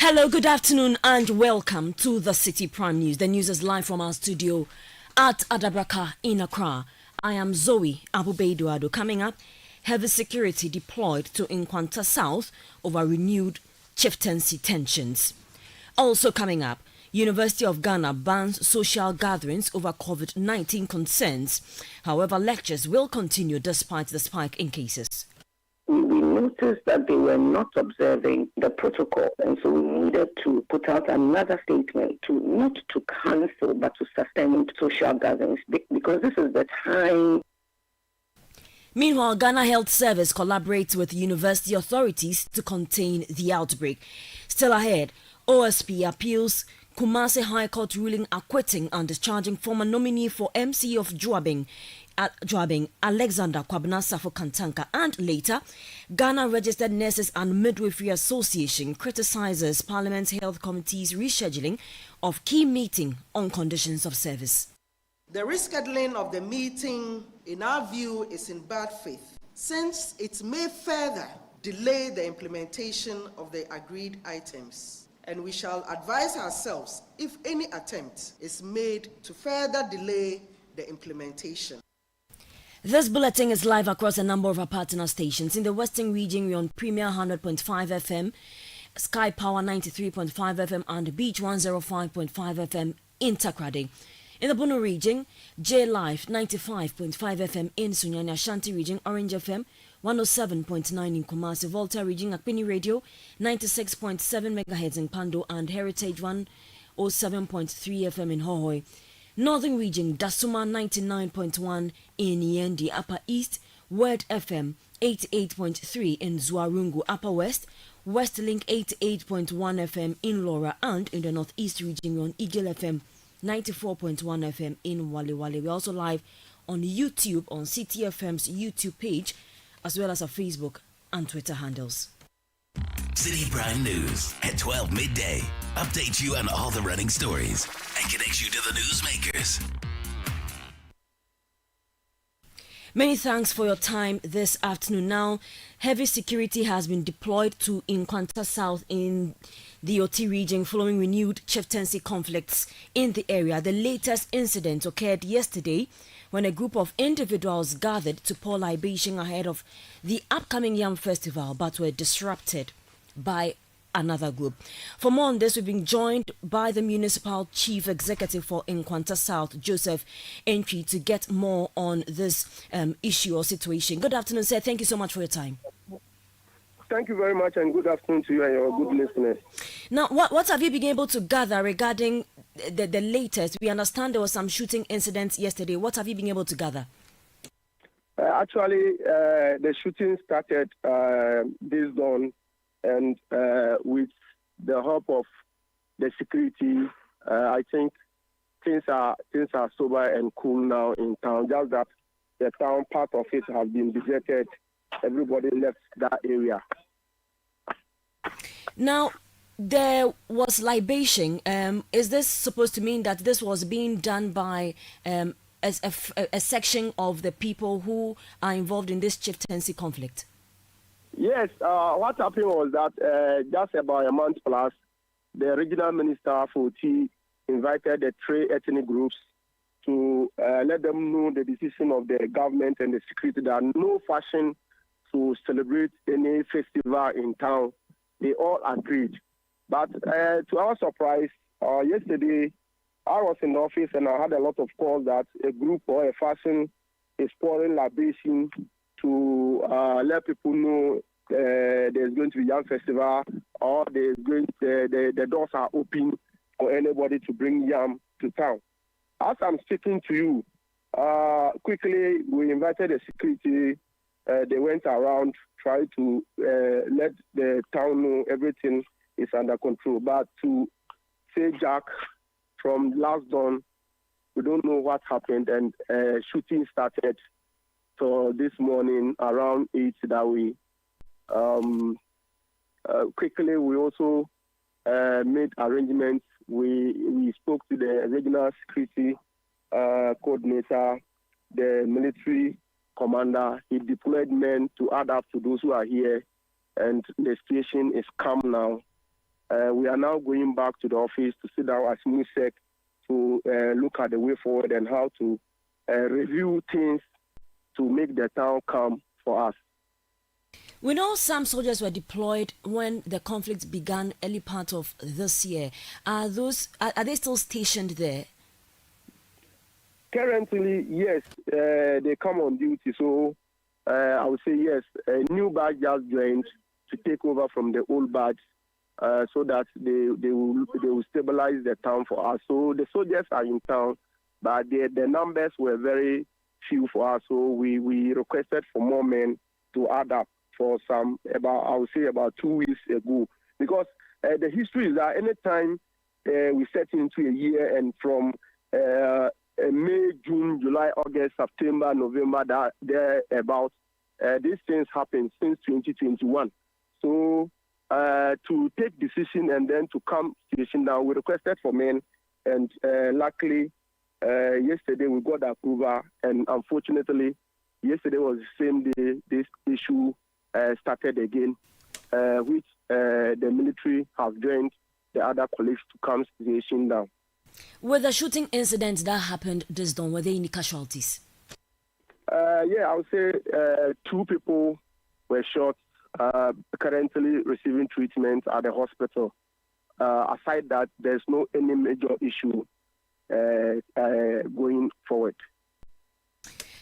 Hello, good afternoon, and welcome to the Citi Prime News. The news is live from our studio at Adabraka in Accra. I am Zoe Abubeiduado. Coming up, heavy security deployed to Nkwanta South over renewed chieftaincy tensions. Also coming up, University of Ghana bans social gatherings over COVID-19 concerns. However, lectures will continue despite the spike in cases. We noticed that they were not observing the protocol, and so we needed to put out another statement to not to cancel but to sustain social gatherings because this is the time. Meanwhile, Ghana Health Service collaborates with university authorities to contain the outbreak. Still ahead, OSP appeals Kumasi High Court ruling acquitting and discharging former nominee for MC of Joabing, Alexander Kwabena Safo Kantanka. And later, Ghana Registered Nurses and Midwifery Association criticizes Parliament's Health Committee's rescheduling of key meeting on conditions of service. The rescheduling of the meeting, in our view, is in bad faith, since it may further delay the implementation of the agreed items. And we shall advise ourselves if any attempt is made to further delay the implementation. This bulletin is live across a number of our partner stations. In the Western region, we're on Premier 100.5 FM, Sky Power 93.5 FM, and Beach 105.5 FM in Takrade. In the Bono region, J Life 95.5 FM in Sunyani, Ashanti region, Orange FM 107.9 in Kumasi, Volta region, Akpini Radio 96.7 MHz in Pando, and Heritage 107.3 FM in Hohoi. Northern region, Dasuma 99.1 in Yendi, Upper East, Word FM 88.3 in Zuarungu, Upper West, Westlink 88.1 FM in Laura, and in the Northeast region on Eagle FM 94.1 FM in Wale Wale. We're also live on YouTube on Citi FM's YouTube page, as well as our Facebook and Twitter handles. Citi Prime News at 12 midday. Update you on all the running stories and connect you to the newsmakers. Many thanks for your time this afternoon. Now, heavy security has been deployed to Nkwanta South in the OT region following renewed chieftaincy conflicts in the area. The latest incident occurred yesterday when a group of individuals gathered to pour libation ahead of the upcoming Yam Festival but were disrupted by another group. For more on this, we've been joined by the Municipal Chief Executive for Nkwanta South, Joseph Entry, to get more on this issue or situation. Good afternoon, sir. Thank you so much for your time. Thank you very much, and good afternoon to you and your good listeners. Now, what have you been able to gather regarding the latest? We understand there was some shooting incidents yesterday. What have you been able to gather? Actually, the shooting started this dawn, and with the help of the security, I think things are sober and cool now in town. Just that the town part of it has been deserted. Everybody left that area. Now, there was libation. Is this supposed to mean that this was being done by a section of the people who are involved in this chieftaincy conflict? Yes. What happened was that just about a month plus, the regional minister for T invited the three ethnic groups to let them know the decision of the government and the security that no fashion to celebrate any festival in town. They all agreed. But to our surprise, yesterday, I was in the office and I had a lot of calls that a group or a faction is pouring libation to let people know there's going to be young festival, or the doors are open for anybody to bring yam to town. As I'm speaking to you, quickly we invited the security. They went around, tried to let the town know everything is under control. But to say Jack, from last dawn, we don't know what happened, and shooting started. So this morning around 8 that we quickly we also made arrangements. We spoke to the regional security coordinator, the military commander. He deployed men to add up to those who are here, and the situation is calm now. we are now going back to the office to sit down as MUSEC to look at the way forward and how to review things to make the town calm for us. We know some soldiers were deployed when the conflict began early part of this year. Are they still stationed there? Currently, yes, they come on duty. So I would say yes, a new badge just joined to take over from the old badge, so that they will stabilize the town for us. So the soldiers are in town, but the numbers were very few for us. So we requested for more men to add up for about 2 weeks ago, because the history is that anytime we set into a year, and from May, June, July, August, September, November, these things happen since 2021. So to take decision and then to come station down, we requested for men, and luckily yesterday we got the approval, and unfortunately yesterday was the same day this issue started again, which the military have joined the other colleagues to come station down. With the shooting incident that happened this dawn, were there any casualties? Yeah, I would say 2 people were shot, currently receiving treatment at the hospital. Aside that, there's no any major issue going forward.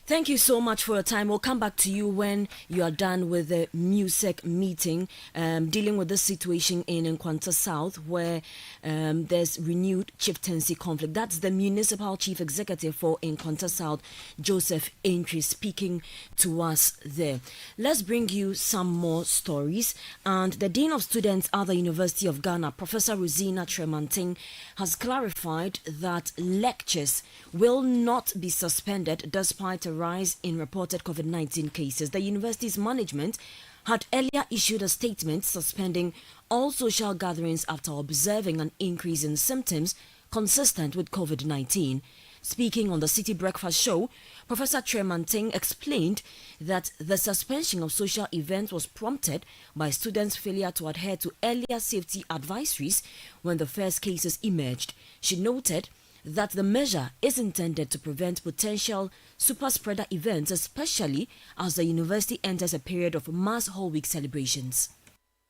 Thank you so much for your time. We'll come back to you when you are done with the MUSEC meeting, dealing with the situation in Nkwanta South, where there's renewed chieftaincy conflict. That's the Municipal Chief Executive for Nkwanta South, Joseph Entry, speaking to us there. Let's bring you some more stories. And the Dean of Students at the University of Ghana, Professor Rosina Tremanting, has clarified that lectures will not be suspended despite a rise in reported COVID-19 cases. The university's management had earlier issued a statement suspending all social gatherings after observing an increase in symptoms consistent with COVID-19. Speaking on the Citi Breakfast Show, Professor Tremanting explained that the suspension of social events was prompted by students' failure to adhere to earlier safety advisories when the first cases emerged. She noted that the measure is intended to prevent potential super spreader events, especially as the university enters a period of mass whole week celebrations.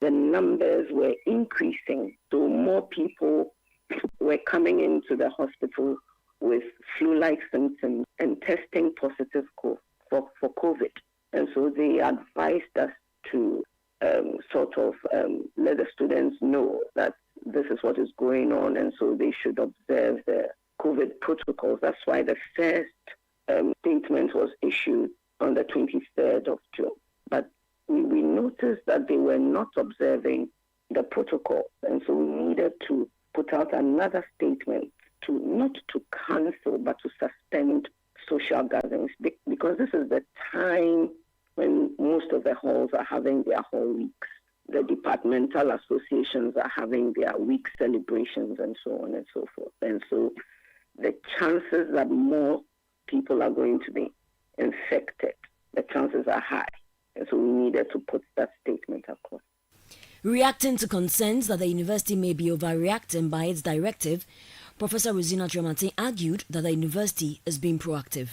The numbers were increasing, so more people were coming into the hospital with flu-like symptoms and testing positive for COVID. And so they advised us to let the students know that this is what is going on, and so they should observe the COVID protocols. That's why the first statement was issued on the 23rd of June. But we noticed that they were not observing the protocol, and so we needed to put out another statement not to cancel but to suspend social gatherings, because this is the time when most of the halls are having their hall weeks. The departmental associations are having their week celebrations and so on and so forth. And so the chances that more people are going to be infected, the chances are high. And so we needed to put that statement across. Reacting to concerns that the university may be overreacting by its directive, Professor Rosina Tremanting argued that the university is being proactive.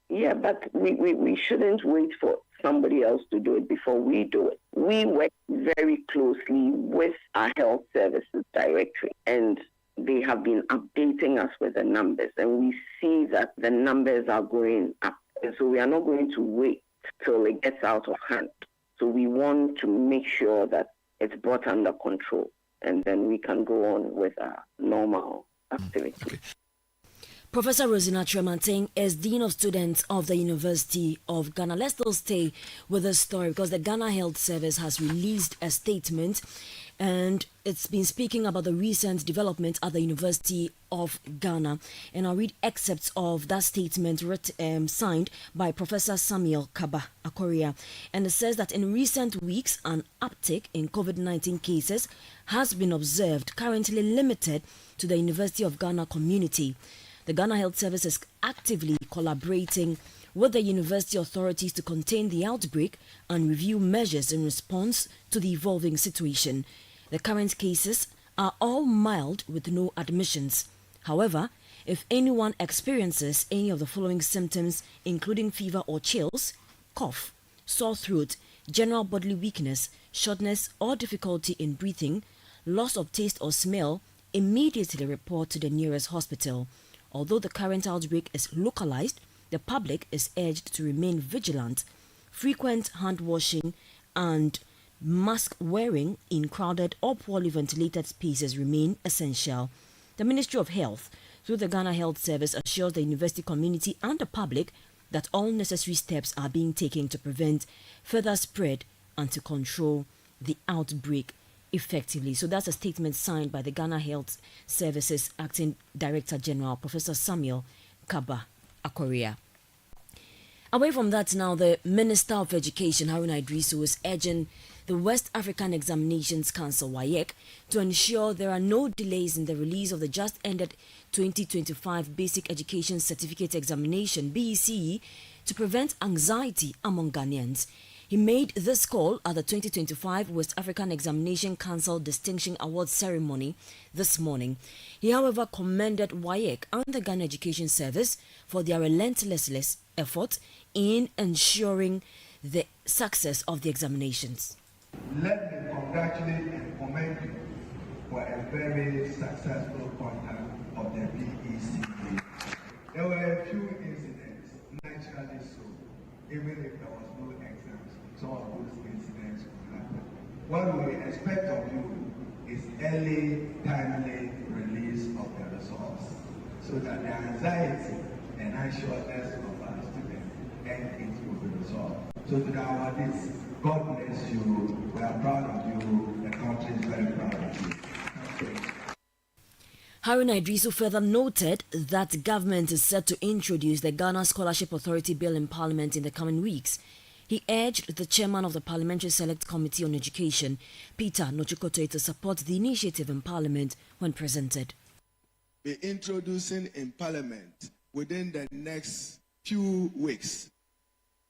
Yeah, but we shouldn't wait for somebody else to do it before we do it. We work very closely with our health services directory, and they have been updating us with the numbers, and we see that the numbers are going up. And so we are not going to wait till it gets out of hand. So we want to make sure that it's brought under control, and then we can go on with our normal activity. Okay. Professor Rosina Tremanting is Dean of Students of the University of Ghana. Let's still stay with this story because the Ghana Health Service has released a statement, and it's been speaking about the recent development at the University of Ghana. And I'll read excerpts of that statement signed by Professor Samuel Kaba Akoria. And it says that in recent weeks, an uptick in COVID-19 cases has been observed, currently limited to the University of Ghana community. The Ghana Health Service is actively collaborating with the university authorities to contain the outbreak and review measures in response to the evolving situation. The current cases are all mild with no admissions. However, if anyone experiences any of the following symptoms, including fever or chills, cough, sore throat, general bodily weakness, shortness or difficulty in breathing, loss of taste or smell, immediately report to the nearest hospital. Although the current outbreak is localized, the public is urged to remain vigilant. Frequent hand washing and mask wearing in crowded or poorly ventilated spaces remain essential. The Ministry of Health, through the Ghana Health Service, assures the university community and the public that all necessary steps are being taken to prevent further spread and to control the outbreak effectively. So that's a statement signed by the Ghana Health Services Acting Director General, Professor Samuel Kaba Akoria. Away from that now, the Minister of Education, Haruna Idrisu, is urging the West African Examinations Council, WAEC, to ensure there are no delays in the release of the just ended 2025 Basic Education Certificate Examination, BECE, to prevent anxiety among Ghanaians. He made this call at the 2025 West African Examination Council Distinction Awards ceremony this morning. He, however, commended WAEC and the Ghana Education Service for their relentless effort in ensuring the success of the examinations. Let me congratulate and commend you for a very successful conduct of the BECE. There were a few incidents, naturally so, even if there was no exams, some of those incidents will happen. What we expect of you is early, timely release of the results, so that the anxiety and anxiousness of our students and it will be resolved. So to the awardees, God bless you. We are proud of you. The country is very proud of you. Thank you. Haruna Idrisu further noted that government is set to introduce the Ghana Scholarship Authority Bill in Parliament in the coming weeks. He urged the chairman of the Parliamentary Select Committee on Education, Peter Nochukotoe, to support the initiative in Parliament when presented. Be introducing in Parliament within the next few weeks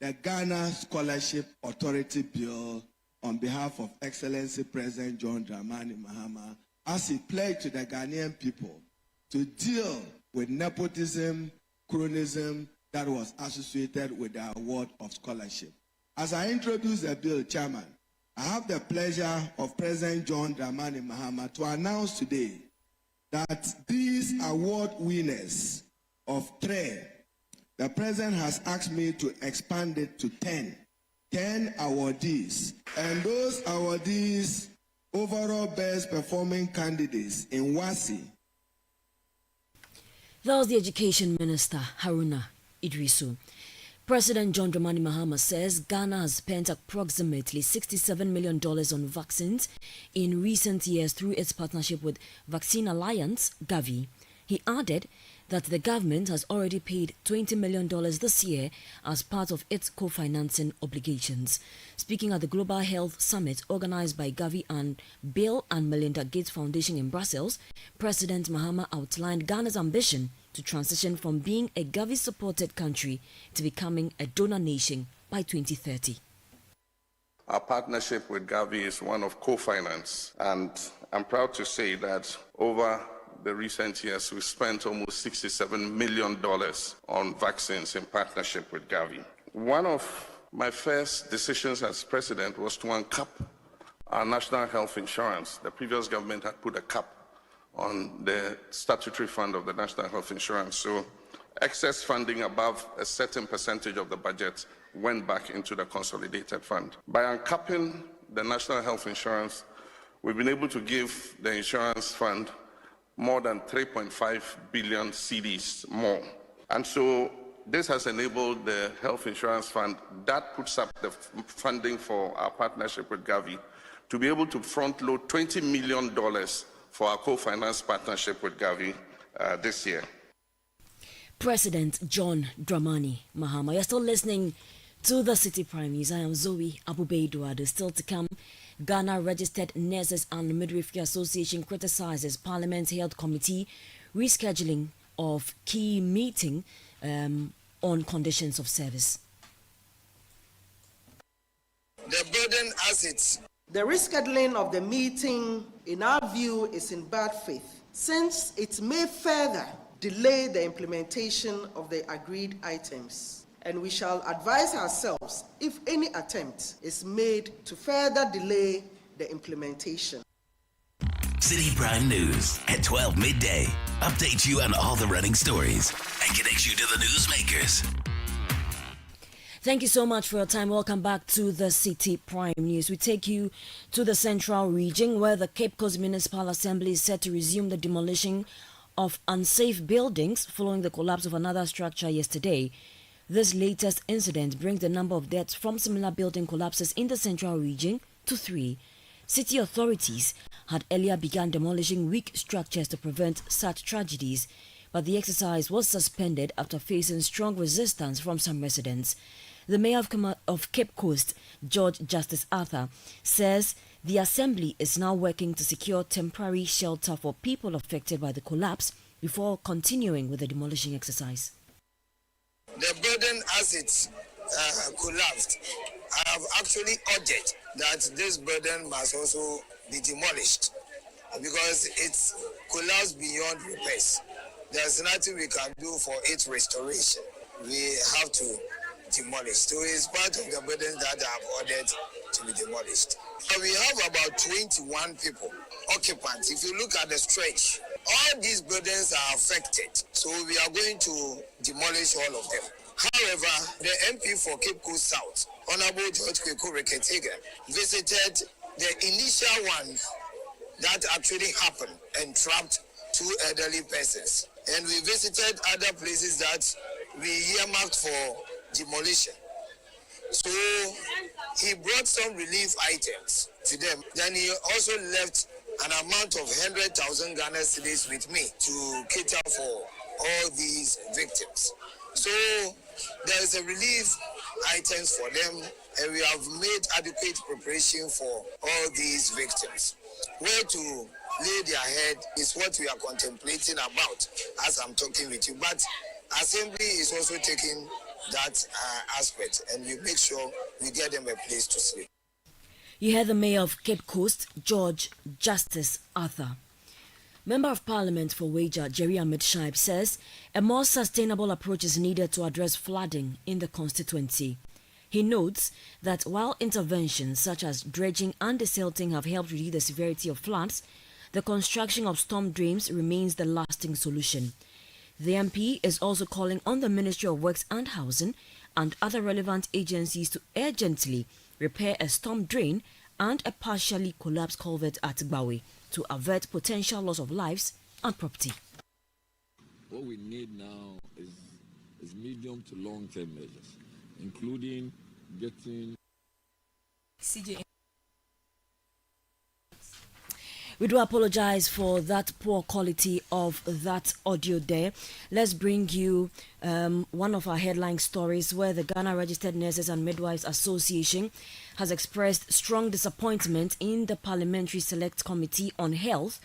the Ghana Scholarship Authority Bill on behalf of Excellency President John Dramani Mahama, as he pledged to the Ghanaian people to deal with nepotism, cronyism that was associated with the award of scholarship. As I introduce the bill, Chairman, I have the pleasure of President John Dramani Mahama to announce today that these award winners of 3, the President has asked me to expand it to 10 awardees. And those awardees, overall best performing candidates in WASI. That was the Education Minister, Haruna Idrisu. President John Dramani Mahama says Ghana has spent approximately $67 million on vaccines in recent years through its partnership with Vaccine Alliance, Gavi. He added that the government has already paid $20 million this year as part of its co-financing obligations. Speaking at the Global Health Summit organized by Gavi and Bill and Melinda Gates Foundation in Brussels, President Mahama outlined Ghana's ambition to transition from being a Gavi-supported country to becoming a donor nation by 2030. Our partnership with Gavi is one of co-finance, and I'm proud to say that over the recent years, we spent almost $67 million on vaccines in partnership with Gavi. One of my first decisions as president was to uncap our national health insurance. The previous government had put a cap on the statutory fund of the national health insurance. So excess funding above a certain percentage of the budget went back into the consolidated fund. By uncapping the national health insurance, we've been able to give the insurance fund more than 3.5 billion cedis more. And so this has enabled the health insurance fund that puts up the funding for our partnership with Gavi to be able to front load $20 million for our co-finance partnership with Gavi this year. President John Dramani Mahama. You're still listening to the Citi Prime News. I am Zoe Abubeiduade. Still to come, Ghana Registered Nurses and Midwifery Association criticizes Parliament Health Committee rescheduling of key meeting on conditions of service. The burden as it The rescheduling of the meeting, in our view, is in bad faith, since it may further delay the implementation of the agreed items, and we shall advise ourselves if any attempt is made to further delay the implementation. Citi Prime News at 12 midday updates you on all the running stories and connects you to the newsmakers. Thank you so much for your time. Welcome back to the Citi Prime News. We take you to the Central Region, where the Cape Coast Municipal Assembly is set to resume the demolition of unsafe buildings following the collapse of another structure yesterday. This latest incident brings the number of deaths from similar building collapses in the Central Region to 3. City authorities had earlier begun demolishing weak structures to prevent such tragedies, but the exercise was suspended after facing strong resistance from some residents. The mayor of Cape Coast, George Justice Arthur, says the assembly is now working to secure temporary shelter for people affected by the collapse before continuing with the demolishing exercise. The building as it collapsed, I have actually urged that this building must also be demolished because it's collapsed beyond repairs. There's nothing we can do for its restoration. We have to demolish. So it's part of the buildings that I have ordered to be demolished. We have about 21 people, occupants. If you look at the stretch, all these buildings are affected. So we are going to demolish all of them. However, the MP for Cape Coast South, Honorable George Kweko-Reketega, visited the initial one that actually happened and trapped 2 elderly persons. And we visited other places that we earmarked for demolition. So he brought some relief items to them. Then he also left an amount of 100,000 Ghana cedis with me to cater for all these victims. So there is a relief items for them, and we have made adequate preparation for all these victims. Where to lay their head is what we are contemplating about as I'm talking with you. But Assembly is also taking that aspect, and we make sure we get them a place to sleep. You heard the mayor of Cape Coast, George Justice Arthur. Member of Parliament for Wager, Jerry Ahmed Shaib, says a more sustainable approach is needed to address flooding in the constituency. He notes that while interventions such as dredging and desilting have helped reduce the severity of floods, the construction of storm drains remains the lasting solution. The MP is also calling on the Ministry of Works and Housing and other relevant agencies to urgently repair a storm drain and a partially collapsed culvert at Gbawe to avert potential loss of lives and property. What we need now is medium to long-term measures, including getting... We do apologize for that poor quality of that audio there. Let's bring you one of our headline stories where the Ghana Registered Nurses and Midwives Association has expressed strong disappointment in the Parliamentary Select Committee on Health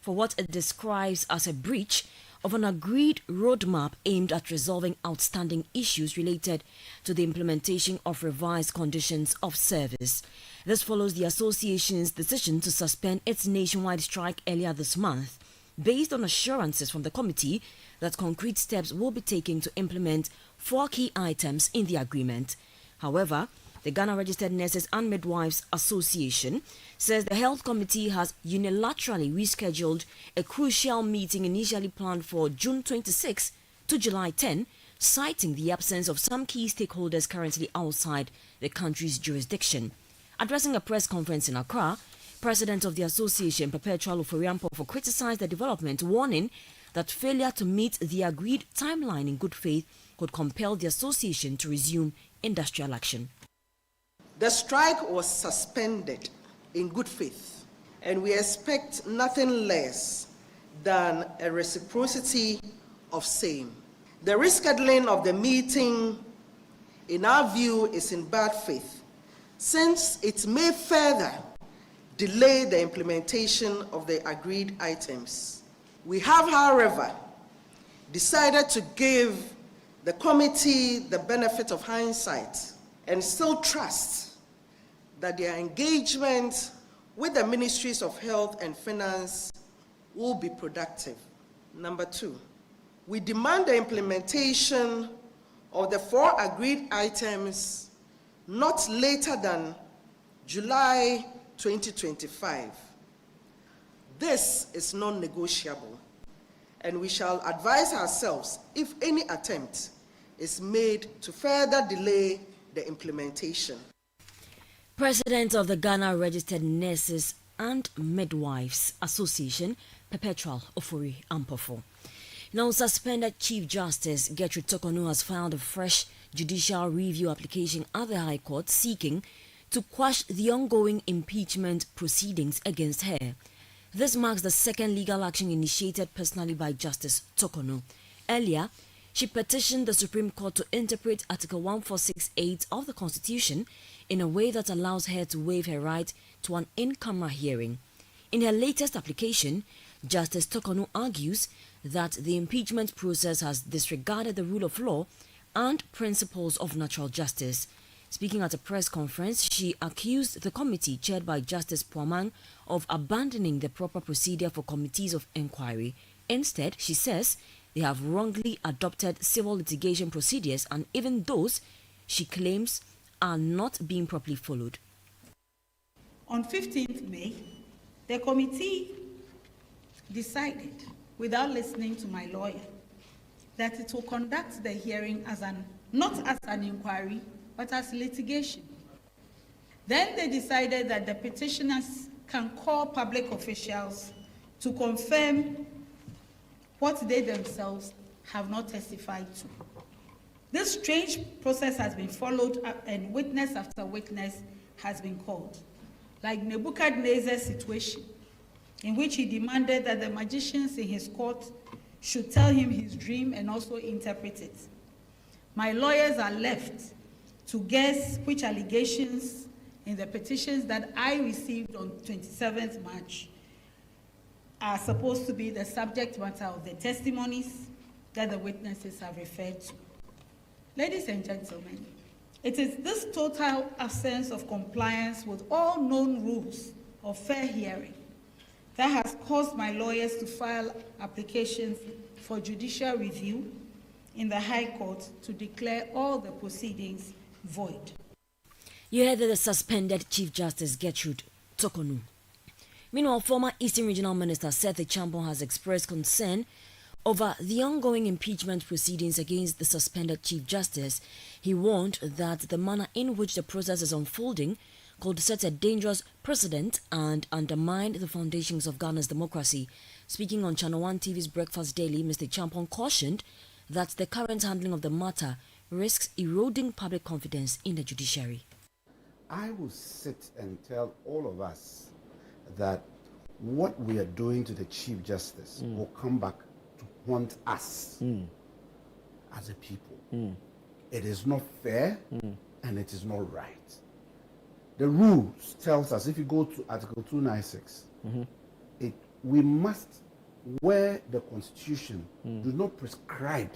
for what it describes as a breach of an agreed roadmap aimed at resolving outstanding issues related to the implementation of revised conditions of service. This follows the association's decision to suspend its nationwide strike earlier this month, based on assurances from the committee that concrete steps will be taken to implement 4 key items in the agreement. However, the Ghana Registered Nurses and Midwives Association says the Health Committee has unilaterally rescheduled a crucial meeting initially planned for June 26 to July 10, citing the absence of some key stakeholders currently outside the country's jurisdiction. Addressing a press conference in Accra, President of the association, Perpetual Oforiampo, criticized the development, warning that failure to meet the agreed timeline in good faith could compel the association to resume industrial action. The strike was suspended in good faith, and we expect nothing less than a reciprocity of same. The rescheduling of the meeting, in our view, is in bad faith, since it may further delay the implementation of the agreed items. We have, however, decided to give the committee the benefit of hindsight and still trust that their engagement with the Ministries of Health and Finance will be productive. Number 2, we demand the implementation of the 4 agreed items not later than July 2025. This is non-negotiable, and we shall advise ourselves if any attempt is made to further delay the implementation. President of the Ghana Registered Nurses and Midwives Association, Perpetual Ofori Ampofo. Now, suspended Chief Justice Gertrude Tokonu has filed a fresh judicial review application at the High Court seeking to quash the ongoing impeachment proceedings against her. This marks the second legal action initiated personally by Justice Tokonu. Earlier, she petitioned the Supreme Court to interpret Article 1468 of the Constitution in a way that allows her to waive her right to an in-camera hearing. In her latest application, Justice Tokonu argues that the impeachment process has disregarded the rule of law and principles of natural justice. Speaking at a press conference, she accused the committee chaired by Justice Puamang of abandoning the proper procedure for committees of inquiry. Instead, she says they have wrongly adopted civil litigation procedures, and even those she claims are not being properly followed. On 15th May, the committee decided, without listening to my lawyer, that it will conduct the hearing not as an inquiry, but as litigation. Then they decided that the petitioners can call public officials to confirm what they themselves have not testified to. This strange process has been followed up, and witness after witness has been called, like Nebuchadnezzar's situation, in which he demanded that the magicians in his court should tell him his dream and also interpret it. My lawyers are left to guess which allegations in the petitions that I received on 27th March are supposed to be the subject matter of the testimonies that the witnesses have referred to. Ladies and gentlemen, it is this total absence of compliance with all known rules of fair hearing that has caused my lawyers to file applications for judicial review in the High Court to declare all the proceedings void. You heard that the suspended Chief Justice Gertrude Tokonu. Meanwhile, former Eastern Regional Minister Seth Champon has expressed concern over the ongoing impeachment proceedings against the suspended Chief Justice. He warned that the manner in which the process is unfolding could set a dangerous precedent and undermine the foundations of Ghana's democracy. Speaking on Channel 1 TV's Breakfast Daily, Mr. Champon cautioned that the current handling of the matter risks eroding public confidence in the judiciary. I will sit and tell all of us that what we are doing to the Chief Justice will come back to haunt us as a people. It is not fair and it is not right. The rules tells us, if you go to Article 296, we must, where the Constitution does not prescribe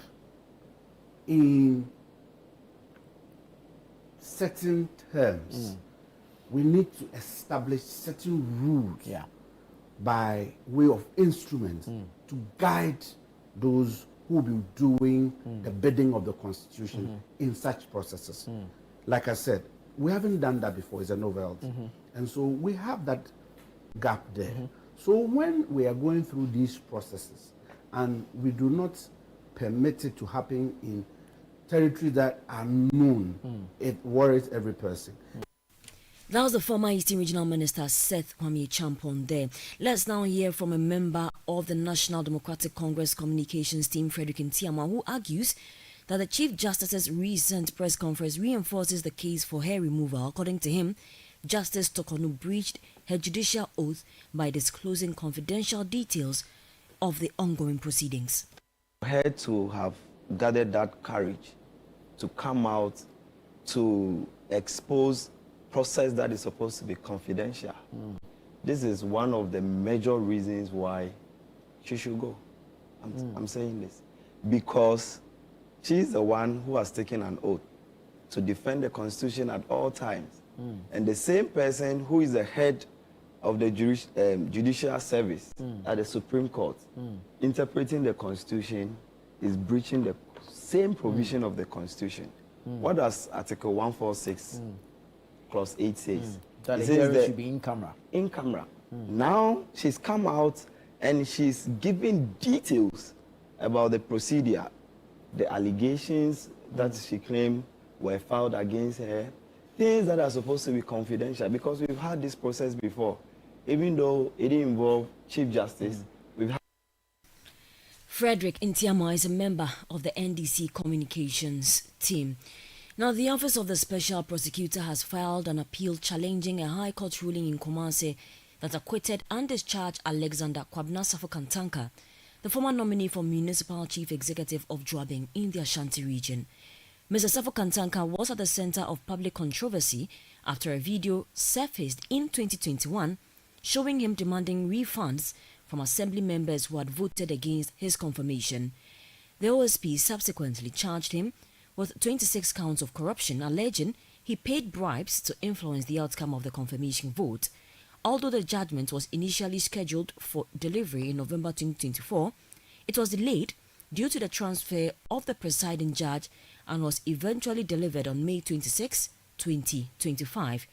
in certain terms, we need to establish certain rules by way of instruments to guide those who will be doing the bidding of the Constitution in such processes. Like I said, we haven't done that before. It's a novelty. And so we have that gap there. So when we are going through these processes and we do not permit it to happen in territories that are known, it worries every person. That was the former Eastern Regional Minister Seth Champon there. Let's now hear from a member of the National Democratic Congress communications team, Frederick Inama, who argues that the Chief Justice's recent press conference reinforces the case for her removal. According to him, Justice Tokonu breached her judicial oath by disclosing confidential details of the ongoing proceedings. Her to have gathered that courage to come out to expose process that is supposed to be confidential. This is one of the major reasons why she should go. I'm saying this because she's the one who has taken an oath to defend the Constitution at all times, And the same person who is the head of the judicial service at the Supreme Court, interpreting the Constitution, is breaching the same provision of the Constitution. What does Article 146, Clause 8 says? That the hearing should be in camera. In camera. Now she's come out and she's giving details about the procedure, the allegations that she claimed were filed against her, things that are supposed to be confidential, because we've had this process before. Even though it didn't involve Chief Justice, we've had... Frederick Inama is a member of the NDC communications team. Now, the Office of the Special Prosecutor has filed an appeal challenging a High Court ruling in Kumasi that acquitted and discharged Alexander Kwabena Safo-Kantanka, the former nominee for Municipal Chief Executive of Joabeng in the Ashanti region. Mr. Safo-Kantanka was at the center of public controversy after a video surfaced in 2021 showing him demanding refunds from assembly members who had voted against his confirmation. The OSP subsequently charged him with 26 counts of corruption, alleging he paid bribes to influence the outcome of the confirmation vote. Although the judgment was initially scheduled for delivery in November 2024, it was delayed due to the transfer of the presiding judge and was eventually delivered on May 26, 2025.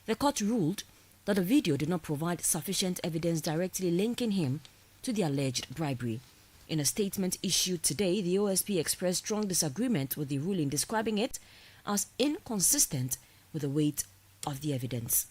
The court ruled that the video did not provide sufficient evidence directly linking him to the alleged bribery. In a statement issued today, the OSP expressed strong disagreement with the ruling, describing it as inconsistent with the weight of the evidence.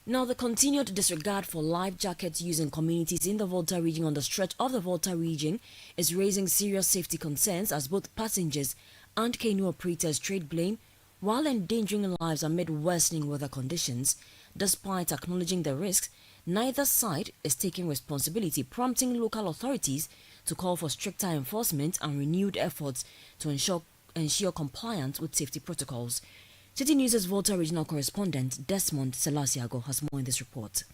Now, the continued disregard for life jackets used in communities in the Volta region on the stretch of the Volta region is raising serious safety concerns as both passengers and canoe operators trade blame while endangering lives amid worsening weather conditions. Despite acknowledging the risks, neither side is taking responsibility, prompting local authorities to call for stricter enforcement and renewed efforts to ensure compliance with safety protocols. Citi News' Volta regional correspondent Desmond Selasiago has more in this report.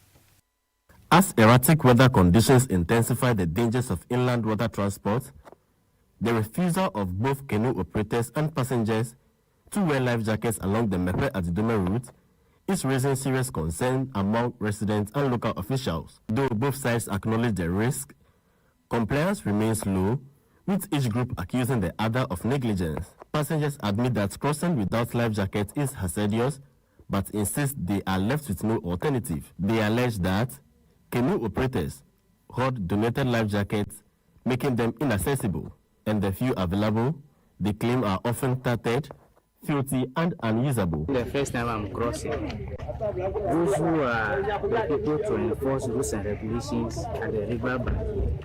As erratic weather conditions intensify the dangers of inland water transport, the refusal of both canoe operators and passengers to wear life jackets along the Mepe-Adidome route is raising serious concern among residents and local officials. Though both sides acknowledge the risk, compliance remains low, with each group accusing the other of negligence. Passengers admit that crossing without life jacket is hazardous, but insist they are left with no alternative. They allege that canoe operators hoard donated life jackets, making them inaccessible, and the few available, they claim, are often tattered, filthy, and unusable. The first time I'm crossing, those who are the people to enforce rules and regulations at the river bank,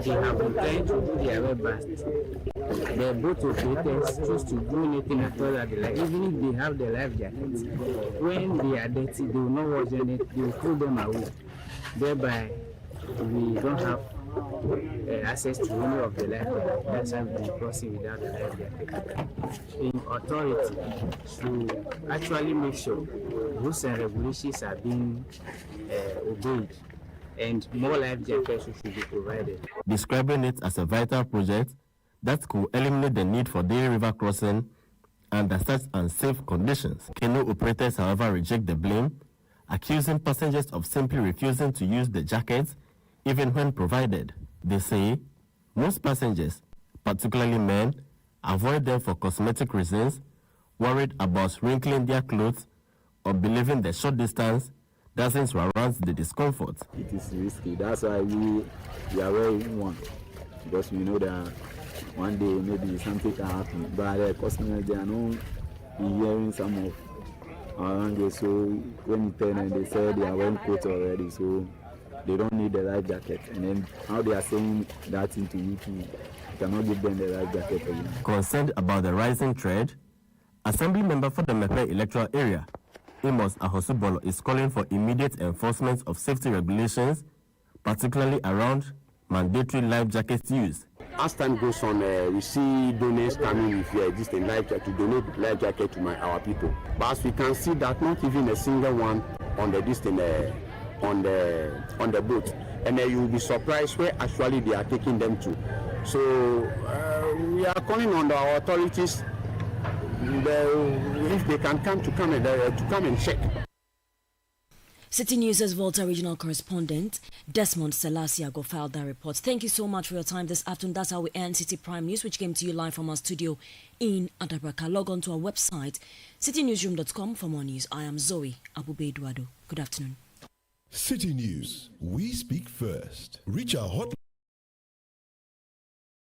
they have been trying to do their best. The boat operators choose to do anything at all at the life, even if they have the life jackets. When they are dirty, they will not wash them, they will throw them away. Thereby, we don't have access to any of the life jackets. That's why we've been crossing without the life jacket. In authority to actually make sure rules and regulations are being obeyed, and more life jackets should be provided. Describing it as a vital project that could eliminate the need for daily river crossing under such unsafe conditions. Canoe operators, however, reject the blame, accusing passengers of simply refusing to use the jackets even when provided. They say most passengers, particularly men, avoid them for cosmetic reasons, worried about wrinkling their clothes, or believing the short distance doesn't warrant the discomfort. It is risky. That's why we are wearing one, because we know that one day maybe something can happen. But the customers, they are not hearing some of around here. So when you tell them, they say they are wearing coats already, so they don't need the life jacket. And then how they are saying that into you too, you cannot give them the life jacket again. Concerned about the rising trade, Assembly member for the Mepe electoral area, Amos Ahosubolo, is calling for immediate enforcement of safety regulations, particularly around mandatory life jackets use. As time goes on, we see donors coming with this life jacket to donate life jacket to our people. But as we can see that not even a single one on the distance on the boat, and you will be surprised where actually they are taking them to. So we are calling on our authorities if they can come and check. Citi News' Volta regional correspondent Desmond Selasiago filed that report. Thank you so much for your time this afternoon. That's how we end Citi Prime News, which came to you live from our studio in Adabraka. Log on to our website, citinewsroom.com, for more news. I am Zoe Abube Eduardo. Good afternoon. Citi News. We speak first. Reach our hotline.